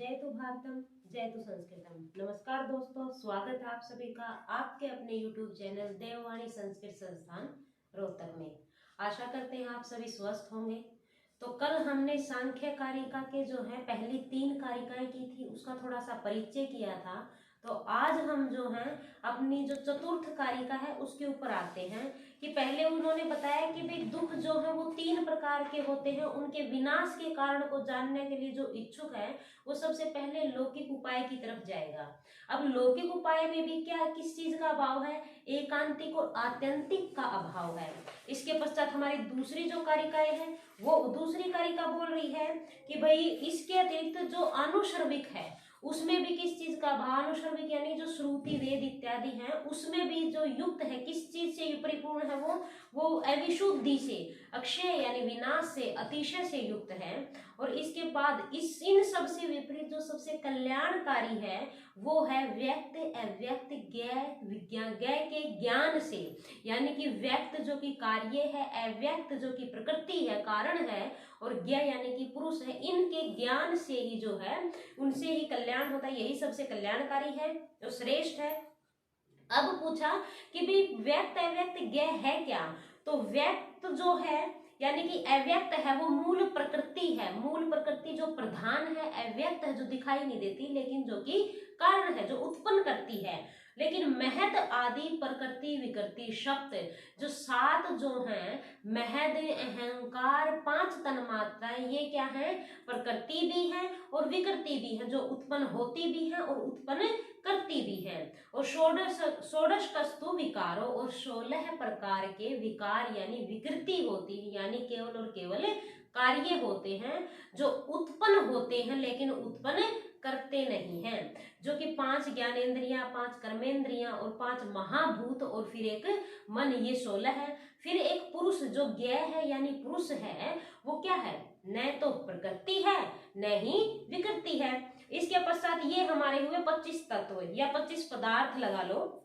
जयतु भारतम जयतु संस्कृतम। नमस्कार दोस्तों, स्वागत है आप सभी का आपके अपने YouTube चैनल देववाणी संस्कृत संस्थान रोहतक में। आशा करते हैं आप सभी स्वस्थ होंगे। तो कल हमने सांख्य कारिका के जो है पहली 3 कारिकाएं की थी, उसका थोड़ा सा परिचय किया था। तो आज हम जो है अपनी जो चतुर्थ कारिका है उसके ऊपर आते हैं कि पहले उन्होंने बताया कि भाई दुख जो है वो 3 प्रकार के होते हैं। उनके विनाश के कारण को जानने के लिए जो इच्छुक है वो सबसे पहले लौकिक उपाय की तरफ जाएगा। अब लौकिक उपाय में भी क्या किस चीज का अभाव है? एकांतिक और आत्यंतिक का अभाव है। इसके पश्चात हमारी दूसरी जो कारिकाएं है वो दूसरी कारिका बोल रही है कि भाई इसके अतिरिक्त जो अनुश्रविक है उसमें भी किस चीज का अभाव, अनुश्रविक यानी जो श्रुति वेद इत्यादि हैं उसमें भी जो युक्त है, किस चीज से परिपूर्ण है वो अविशुद्धि से, अक्षय यानी विनाश से, अतिशय से युक्त है। और इसके बाद इन सब से विपरीत जो सबसे कल्याणकारी है वो है व्यक्त अव्यक्त ज्ञेय विज्ञान, ज्ञेय के ज्ञान से, यानी कि व्यक्त जो कि कार्य है, अव्यक्त जो कि प्रकृति है, कारण है, और ज्ञेय यानी कि पुरुष है। इनके ज्ञान से ही जो है उनसे ही कल्याण होता है, यही सबसे कल्याणकारी है, जो श्रेष्ठ है। अब पूछा कि भाई व्यक्त अव्यक्त ज्ञेय है क्या? तो व्यक्त जो है यानी कि अव्यक्त है वो मूल प्रकृति है, मूल प्रकृति जो प्रधान है, अव्यक्त है जो दिखाई नहीं देती लेकिन जो कि कारण है, जो उत्पन्न करती है। लेकिन महद आदि प्रकृति विकृति शब्द जो 7 जो हैं, महद अहंकार 5 तन्मात्राएं, ये क्या है? प्रकृति भी है और विकृति भी है, जो उत्पन्न होती भी है और उत्पन्न करती भी है। और षोडश कस्तु विकारो, और 16 प्रकार के विकार यानी विकृति होती है, यानी केवल और केवल कार्य होते हैं जो उत्पन्न होते हैं लेकिन उत्पन्न करते नहीं हैं, जो कि 5 ज्ञानेंद्रियां, 5 कर्मेंद्रियां और 5 महाभूत और फिर एक मन, ये 16 है। फिर एक पुरुष जो ज्ञेय है यानी पुरुष है, वो क्या है? न तो प्रकृति है न ही विकृति है। इसके पश्चात ये हमारे हुए 25 तत्व या 25 पदार्थ लगा लो।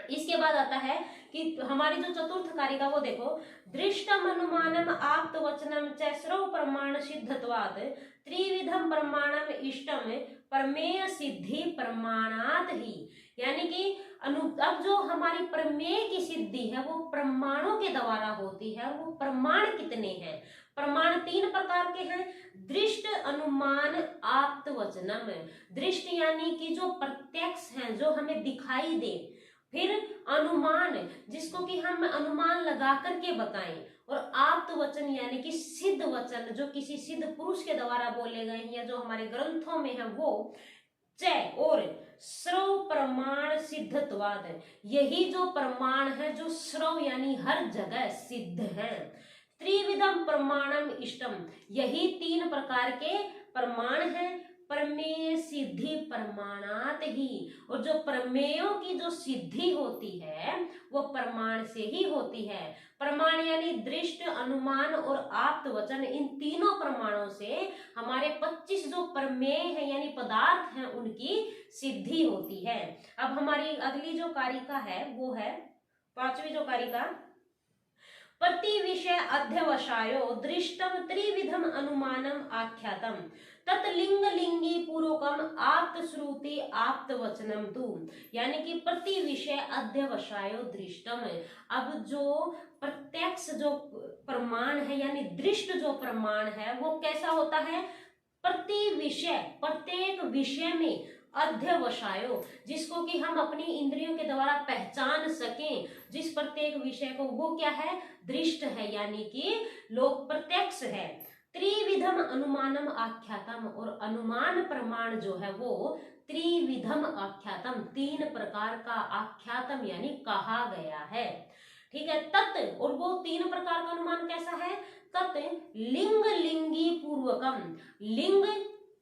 इसके बाद आता है कि हमारी जो चतुर्थ कारिका वो देखो, दृष्टम अनुमानम आप्त वचनम च श्रव प्रमाण सिद्धत्वात् त्रिविधम प्रमाणम इष्टम प्रमेय सिद्धि प्रमाणात ही, यानी कि अब जो हमारी प्रमेय की सिद्धि है वो प्रमाणों के द्वारा होती है। वो प्रमाण कितने हैं? प्रमाण 3 प्रकार के हैं, दृष्ट अनुमान आप्त वचनम। दृष्ट यानी कि जो प्रत्यक्ष हैं, जो हमें दिखाई दे, फिर अनुमान जिसको कि हम अनुमान लगा करके बताएं, और आप्त वचन यानी कि सिद्ध वचन जो किसी सिद्ध पुरुष के द्वारा बोले गए हैं या जो हमारे ग्रंथों में है वो। च और श्रव प्रमाण सिद्धत्वाद, यही जो प्रमाण है जो श्रव यानी हर जगह सिद्ध है। त्रिविधम प्रमाणम इष्टम, यही 3 प्रकार के प्रमाण हैं, प्रमेय सिद्धि प्रमाणात ही। और जो प्रमेयों की जो सिद्धि होती है वो प्रमाण से ही होती है। प्रमाण यानी दृष्ट, अनुमान और आप्त वचन, इन तीनों प्रमाणों से हमारे 25 जो प्रमेय है यानी पदार्थ हैं उनकी सिद्धि होती है। अब हमारी अगली जो कारिका है वो है 5वीं जो कारिका, प्रति विषय अध्यवसायो दृष्टम त्रिविधम अनुमानम आख्यातम तत्लिंग लिंगी पूर्वकम आप्त श्रुति आप्त वचनम तु, यानी कि प्रति विषय अध्यवसायो दृष्टम। अब जो प्रत्यक्ष जो प्रमाण है यानी दृष्ट जो प्रमाण है वो कैसा होता है? प्रति विषय, प्रत्येक विषय में अध्यवसायो, जिसको कि हम अपनी इंद्रियों के द्वारा पहचान सकें, जिस प्रत्येक विषय को, वो क्या है? दृष्ट है, यानी कि लोक प्रत्यक्ष है। त्रिविधम अनुमानम आख्यातम, और अनुमान प्रमाण जो है वो त्रिविधम आख्यातम, 3 प्रकार का आख्यातम यानी कहा गया है। ठीक है। तत्, और वो 3 प्रकार का अनुमान कैसा है? तत् लिंग लिंगी पूर्वकम, लिंग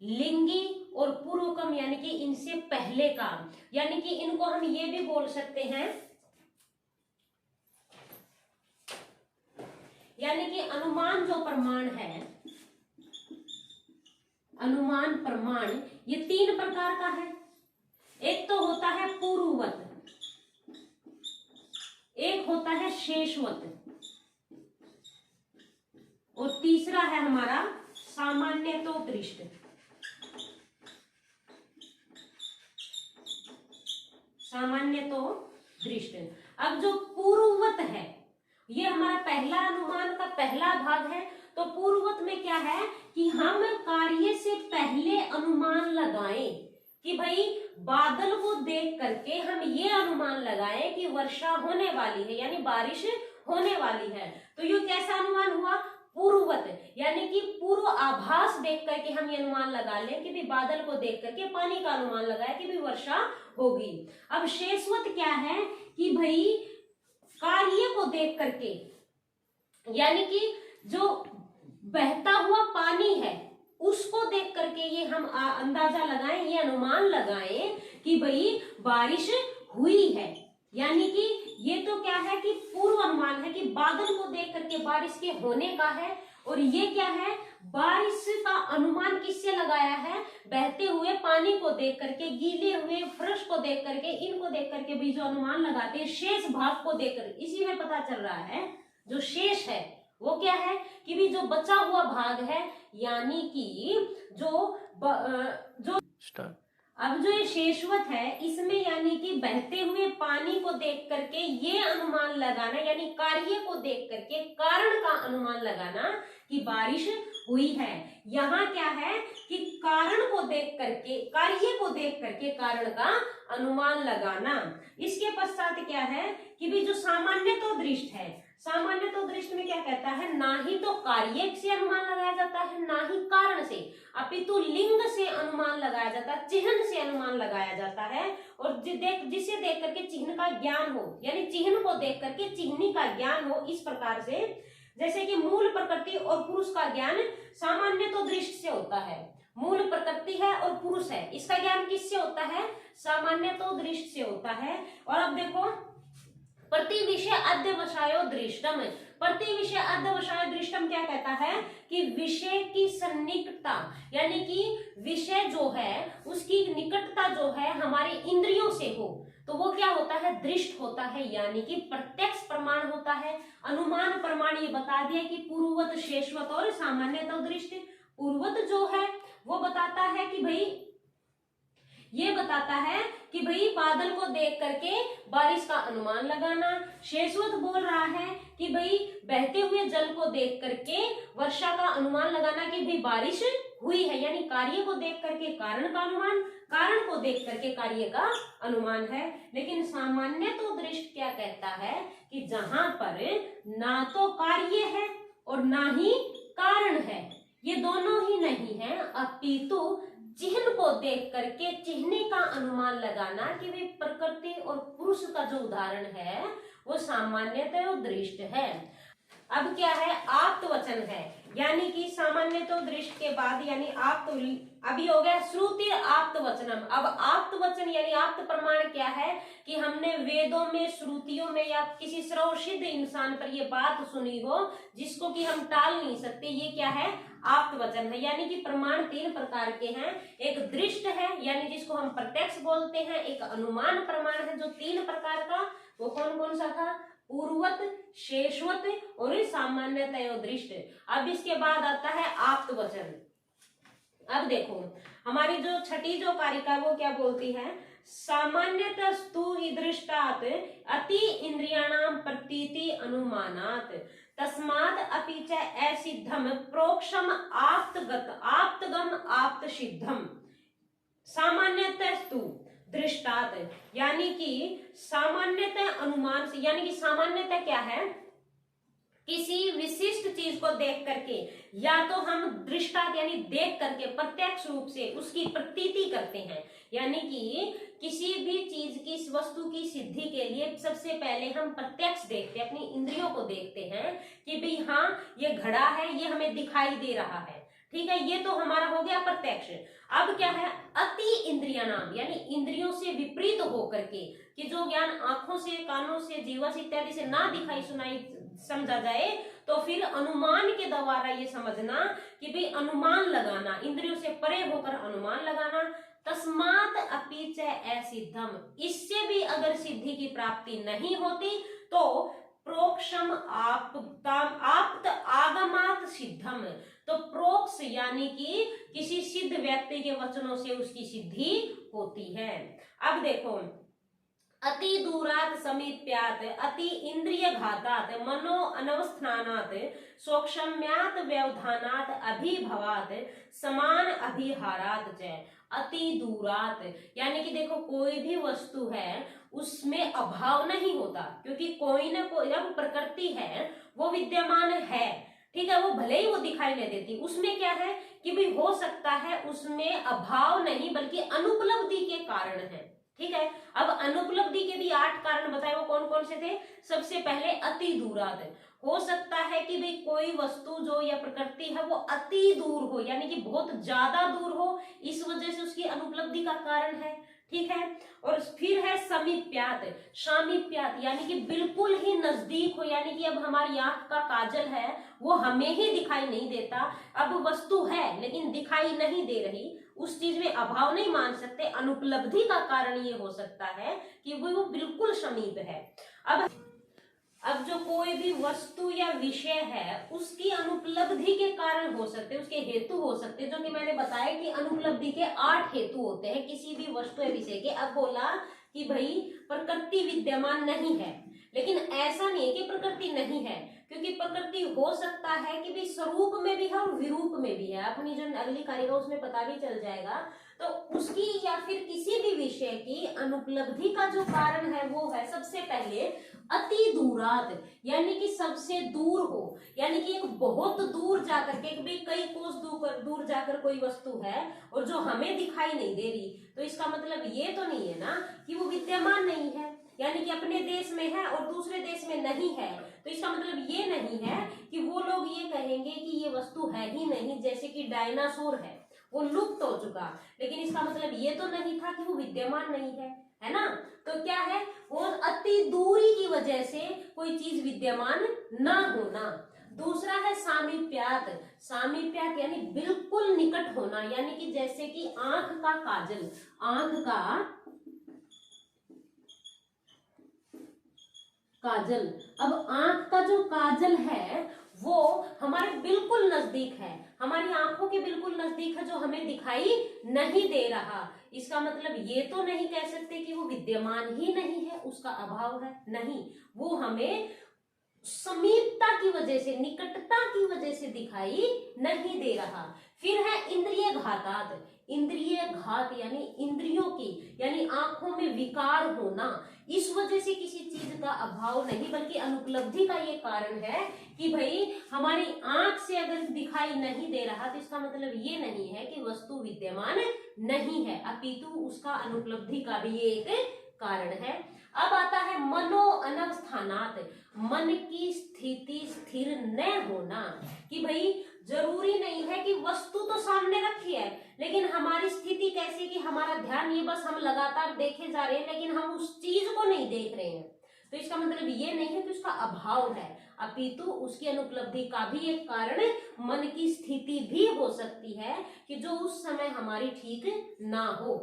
लिंगी और पूर्वकम यानी कि इनसे पहले का, यानी कि इनको हम ये भी बोल सकते हैं, यानी कि अनुमान जो प्रमाण है, अनुमान प्रमाण ये 3 प्रकार का है। एक तो होता है पूर्ववत, एक होता है शेषवत, और तीसरा है हमारा सामान्य तो दृष्ट। सामान्य तो दृष्ट। अब जो पूर्ववत है, ये हमारा पहला अनुमान का पहला भाग है। तो पूर्ववत में क्या है कि हम कार्य से पहले अनुमान लगाएं कि भाई बादल को देख करके हम ये अनुमान लगाएं कि वर्षा होने वाली है, यानी बारिश होने वाली है। तो ये कैसा अनुमान हुआ? पूर्ववत, यानी कि पूर्व आभास देख करके हम ये अनुमान लगा लें कि भी बादल को देख करके पानी का अनुमान लगाए कि भी वर्षा होगी। अब शेषवत क्या है कि भाई कार्य को देख करके, यानी कि जो बहता हुआ पानी है उसको देख करके ये हम अंदाजा लगाएं, ये अनुमान लगाएं कि भाई बारिश हुई है। यानी कि ये तो क्या है कि पूर्व अनुमान है कि बादल को देख करके बारिश के होने का है। और ये क्या है? बारिश का अनुमान किससे लगाया है? बहते हुए पानी को देख करके, गीले हुए फर्श को देख करके, इनको देख करके भी जो अनुमान लगाते हैं शेष भाग को देख कर, इसी में पता चल रहा है जो शेष है वो क्या है कि भी जो बचा हुआ भाग है, यानी कि जो अब जो ये शेषवत है इसमें यानी कि बहते हुए पानी को देख करके ये अनुमान लगाना, यानी कार्य को देख करके कारण का अनुमान लगाना कि बारिश हुई है। यहाँ क्या है कि कारण को देख करके, कार्य को देख करके कारण का अनुमान लगाना। इसके पश्चात क्या है कि भी जो सामान्य तो दृष्ट है, सामान्य तो दृष्ट में क्या कहता है? ना ही तो कार्य से अनुमान लगाया जाता है ना ही कारण से, अपितु लिंग से अनुमान लगाया जाता है, चिन्ह से अनुमान लगाया जाता है। और जिसे देख करके चिन्ह का ज्ञान हो, यानी चिन्ह को देख करके चिन्ह का ज्ञान हो, इस प्रकार से। जैसे कि मूल प्रकृति और पुरुष का ज्ञान सामान्य तो दृष्ट से होता है। मूल प्रकृति है और पुरुष है, इसका ज्ञान किससे होता है? सामान्य तो दृष्ट से होता है। और अब देखो, प्रति विषय अध्यवसायो दृष्टम, प्रति विषय अध्यवसायो दृष्टम क्या कहता है कि विषय की सन्निकटता, यानी कि विषय जो है उसकी निकटता जो है हमारे इंद्रियों से हो तो वो क्या होता है? दृष्ट होता है, यानी कि प्रत्यक्ष प्रमाण होता है। अनुमान प्रमाण ये बता दिया कि पूर्ववत, शेषवत और सामान्यतः दृष्ट। पूर्ववत जो है वो बताता है कि भाई, ये बताता है कि भाई बादल को देख करके बारिश का अनुमान लगाना। शेषवत बोल रहा है कि भाई बहते हुए जल को देख करके वर्षा का अनुमान लगाना कि भाई बारिश हुई है, यानी कार्य को देख करके कारण का अनुमान, कारण को देख करके कार्य का अनुमान है। लेकिन सामान्य तो दृष्ट क्या कहता है कि जहां पर ना तो कार्य है और ना ही कारण है, ये दोनों ही नहीं है, अपितु चिन्ह को देख करके चिन्ह का अनुमान लगाना कि वे प्रकृति और पुरुष का जो उदाहरण है वो सामान्यतः दृष्ट है। अब क्या है? आप्त वचन है, यानी कि सामान्य तो दृष्ट के बाद यानी आप्त, अभी हो गया श्रुति आप्त वचनम। अब आप्त वचन यानी आप्त प्रमाण क्या है कि हमने वेदों में, श्रुतियों में या किसी सर्वसिद्ध इंसान पर ये बात सुनी हो जिसको कि हम टाल नहीं सकते, ये क्या है? आप्त वचन है। यानी कि प्रमाण तीन प्रकार के हैं, एक दृष्ट है यानी जिसको हम प्रत्यक्ष बोलते हैं, एक अनुमान प्रमाण है जो तीन प्रकार का, वो कौन कौन सा था? पूर्ववत, शेषवत और सामान्यतः दृष्ट। अब इसके बाद आता है आप्त वचन। अब देखो हमारी जो छठी जो कारिका वो क्या बोलती है? सामान्यतस्तु दृष्टात अति इंद्रियाणाम प्रतीति अनुमानात तस्मात् अपि च असिद्धम प्रोक्षम आप्तगम आप्त सिद्धम। सामान्यतस्तु दृष्टात, यानी कि सामान्यतः अनुमान से, यानी कि सामान्यतः क्या है? किसी विशिष्ट चीज को देख करके, या तो हम दृष्टात यानी देख करके प्रत्यक्ष रूप से उसकी प्रतीति करते हैं, यानी कि किसी भी चीज की, इस वस्तु की सिद्धि के लिए सबसे पहले हम प्रत्यक्ष देखते हैं, अपनी इंद्रियों को देखते हैं कि भाई हाँ ये घड़ा है, ये हमें दिखाई दे रहा है, ठीक है, ये तो हमारा हो गया प्रत्यक्ष। अब क्या है? अति इंद्रिया नाम, यानी इंद्रियों से विपरीत होकर के, कि जो ज्ञान आंखों से, कानों से, जीवा से इत्यादि से ना दिखाई सुनाई समझा जाए, तो फिर अनुमान के द्वारा ये समझना कि भाई अनुमान लगाना, इंद्रियों से परे होकर अनुमान लगाना। तस्मात् अपि च असिद्धम, इससे भी अगर सिद्धि की प्राप्ति नहीं होती तो प्रोक्षम आप्त आगमात सिद्धम, तो प्रोक्ष यानी कि किसी सिद्ध व्यक्ति के वचनों से उसकी सिद्धि होती है। अब देखो अति दूरात समीप्यात अति इंद्रिय घातात मनो अनवस्थानात सौक्षम्यात व्यवधानात अभिभवात समान अभिहारात च। अति दूरात यानी कि देखो कोई भी वस्तु है उसमें अभाव नहीं होता, क्योंकि कोई ना कोई जब प्रकृति है वो विद्यमान है, ठीक है, वो भले ही वो दिखाई नहीं देती, उसमें क्या है कि भाई हो सकता है उसमें अभाव नहीं बल्कि अनुपलब्धि के कारण है, ठीक है। अब अनुपलब्धि के भी 8 कारण बताए, वो कौन कौन से थे। सबसे पहले अति दूरात, हो सकता है कि भाई कोई वस्तु जो या प्रकृति है वो अति दूर हो, यानी कि बहुत ज्यादा दूर हो, इस वजह से उसकी अनुपलब्धि का कारण है, ठीक है। और फिर है समीप्यात, सामीप्यात यानी कि बिल्कुल ही नजदीक हो, यानी कि अब हमारी आंख का काजल है वो हमें ही दिखाई नहीं देता, अब वस्तु है लेकिन दिखाई नहीं दे रही, उस चीज में अभाव नहीं मान सकते, अनुपलब्धि का कारण ये हो सकता है कि वो बिल्कुल समीप है। अब जो कोई भी वस्तु या विषय है उसकी अनुपलब्धि के कारण हो सकते, उसके हेतु हो सकते, जो कि मैंने बताया कि अनुपलब्धि के 8 हेतु होते हैं किसी भी वस्तु या विषय के। अब बोला कि भाई प्रकृति विद्यमान नहीं है, लेकिन ऐसा नहीं है कि प्रकृति नहीं है, क्योंकि प्रकृति हो सकता है कि भी स्वरूप में भी है और विरूप में भी है, अपनी जो अगली कार्य उसमें पता भी चल जाएगा। तो उसकी या फिर किसी भी विषय की अनुपलब्धि का जो कारण है वो है सबसे पहले अति दूरात, यानी कि सबसे दूर हो, यानी कि एक बहुत दूर जाकर के भी कई कोस दूर जाकर कोई वस्तु है और जो हमें दिखाई नहीं दे रही, तो इसका मतलब ये तो नहीं है ना कि वो विद्यमान नहीं है, यानी कि अपने देश में है और दूसरे देश में नहीं है, तो इसका मतलब ये नहीं है कि वो लोग ये कहेंगे कि ये वस्तु है ही नहीं, जैसे कि डायनासोर है वो लुप्त हो चुका, लेकिन इसका मतलब ये तो नहीं था कि वो विद्यमान नहीं है ना। तो क्या है, वो अति दूरी की वजह से कोई चीज विद्यमान ना होना। दूसरा है सामीप्यात, सामीप्यात यानी बिल्कुल निकट होना, यानी कि जैसे कि आंख का काजल, आंख का काजल, अब आंख का जो काजल है वो हमारे बिल्कुल नजदीक है, हमारी आंखों के बिल्कुल नजदीक है, जो हमें दिखाई नहीं दे रहा, इसका मतलब ये तो नहीं कह सकते कि वो विद्यमान ही नहीं है, उसका अभाव है, नहीं, वो हमें समीपता की वजह से, निकटता की वजह से दिखाई नहीं दे रहा। फिर है इंद्रिय घातात, इंद्रिय घात यानी इंद्रियों की, यानी आंखों में विकार होना, इस वजह से किसी चीज का अभाव नहीं बल्कि अनुपलब्धि का ये कारण है कि भाई हमारी आंख से अगर दिखाई नहीं दे रहा तो इसका मतलब ये नहीं है कि वस्तु विद्यमान नहीं है, अपितु उसका अनुपलब्धि का भी ये एक कारण है। अब आता है मनो अनवस्थानात, मन की स्थिति स्थिर न होना, कि भाई जरूरी नहीं है कि वस्तु तो सामने रखी है लेकिन हमारी स्थिति कैसी कि हमारा ध्यान ये बस हम लगातार देखे जा रहे हैं लेकिन हम उस चीज को नहीं देख रहे हैं, तो इसका मतलब ये नहीं है कि उसका अभाव है, अपितु उसकी अनुपलब्धि का भी एक कारण मन की स्थिति भी हो सकती है कि जो उस समय हमारी ठीक ना हो।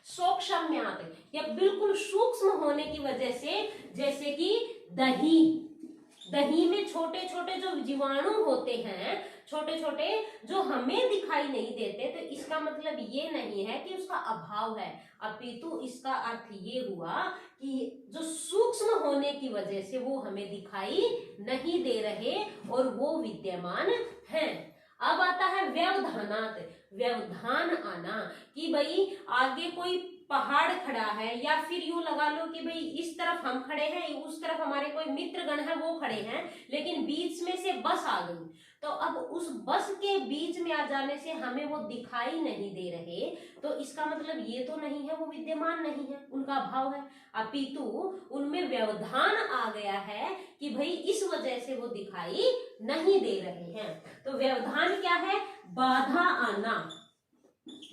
सूक्ष्म्यात या बिल्कुल सूक्ष्म होने की वजह से, जैसे कि दही, दही में छोटे छोटे जो जीवाणु होते हैं, छोटे छोटे जो हमें दिखाई नहीं देते, तो इसका मतलब ये नहीं है कि उसका अभाव है, अपितु इसका अर्थ ये हुआ कि जो सूक्ष्म होने की वजह से वो हमें दिखाई नहीं दे रहे और वो विद्यमान हैं। अब आता है व्यवधानात, व्यवधान आना, कि भाई आगे कोई पहाड़ खड़ा है या फिर यूं लगा लो कि भाई इस तरफ हम खड़े हैं, उस तरफ हमारे कोई मित्रगण है वो खड़े हैं, लेकिन बीच में से बस आ गई, तो अब उस बस के बीच में आ जाने से हमें वो दिखाई नहीं दे रहे, तो इसका मतलब ये तो नहीं है वो विद्यमान नहीं है, उनका अभाव है, अपितु उनमें व्यवधान आ गया है कि भाई इस वजह से वो दिखाई नहीं दे रहे हैं। तो व्यवधान क्या है, बाधा आना,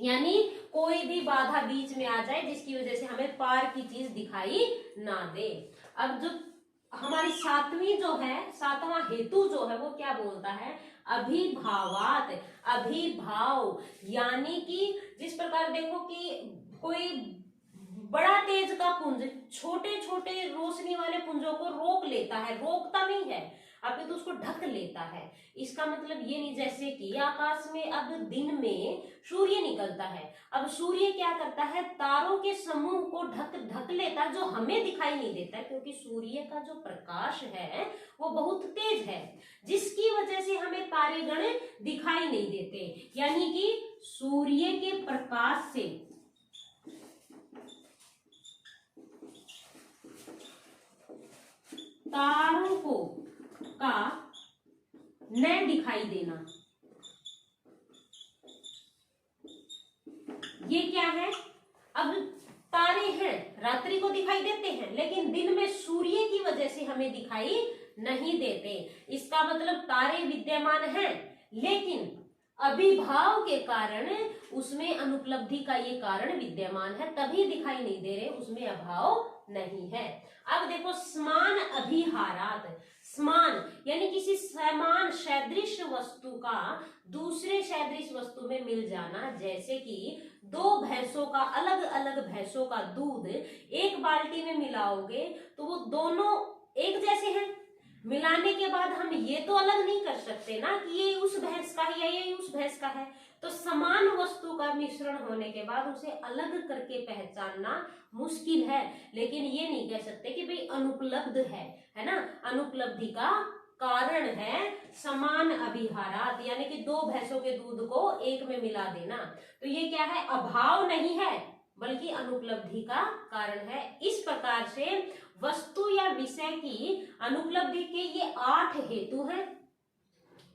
यानी कोई भी बाधा बीच में आ जाए जिसकी वजह से हमें पार की चीज दिखाई ना दे। अब जो हमारी सातवीं जो है, सातवां हेतु जो है वो क्या बोलता है, अभिभावात, अभिभाव, यानी कि जिस प्रकार देखो कि कोई बड़ा तेज का पुंज छोटे छोटे रोशनी वाले पुंजों को रोक लेता है, रोकता नहीं है, अपितु उसको ढक लेता है। इसका मतलब ये नहीं, जैसे कि आकाश में अब दिन में सूर्य निकलता है, अब सूर्य क्या करता है, तारों के समूह को ढक लेता है, जो हमें दिखाई नहीं देता, क्योंकि सूर्य का जो प्रकाश है वो बहुत तेज है, जिसकी वजह से हमें तारेगण दिखाई नहीं देते। यानी कि सूर्य के प्रकाश से तारों को का न दिखाई देना, ये क्या है। अब तारे हैं, रात्रि को दिखाई देते हैं, लेकिन दिन में सूर्य की वजह से हमें दिखाई नहीं देते। इसका मतलब तारे विद्यमान हैं, लेकिन अभिभाव के कारण उसमें अनुपलब्धि का ये कारण विद्यमान है, तभी दिखाई नहीं दे रहे, उसमें अभाव नहीं है। अब देखो, समान अभिहारात, समान यानी किसी समान सदृश वस्तु का दूसरे सदृश वस्तु में मिल जाना। जैसे कि दो भैंसों का, अलग अलग भैंसों का दूध एक बाल्टी में मिलाओगे तो वो दोनों एक जैसे हैं, मिलाने के बाद हम ये तो अलग नहीं कर सकते ना कि ये उस भैंस का है या ये उस भैंस का है। तो समान वस्तु का मिश्रण होने के बाद उसे अलग करके पहचानना मुश्किल है, लेकिन ये नहीं कह सकते कि भाई अनुपलब्ध है ना। अनुपलब्धि का कारण है समान अभिहारात, यानी कि दो भैंसों के दूध को एक में मिला देना। तो ये क्या है, अभाव नहीं है बल्कि अनुपलब्धि का कारण है। इस प्रकार से वस्तु या विषय की अनुपलब्धि के ये 8 हेतु हैं।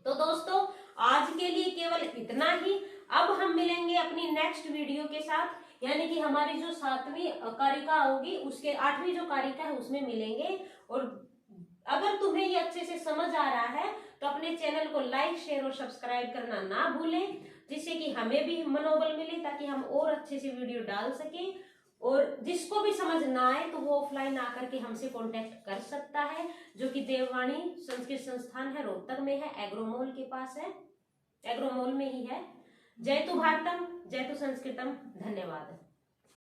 तो दोस्तों, आज के लिए केवल इतना ही। अब हम मिलेंगे अपनी नेक्स्ट वीडियो के साथ, यानी कि हमारी जो 7वीं कारिका होगी उसके 8वीं जो कारिका है उसमें मिलेंगे। और अगर तुम्हें ये अच्छे से समझ आ रहा है तो अपने चैनल को लाइक, शेयर और सब्सक्राइब करना ना भूलें, जिससे कि हमें भी मनोबल मिले, ताकि हम और अच्छे से वीडियो डाल सकें। और जिसको भी समझ ना आए तो वो ऑफलाइन आकर के हमसे कांटेक्ट कर सकता है, जो कि देववाणी संस्कृत संस्थान है, रोहतक में है, एग्रोमोल के पास है, एग्रोमोल में ही है। जय तु भारतम, जय तु संस्कृतम। धन्यवाद।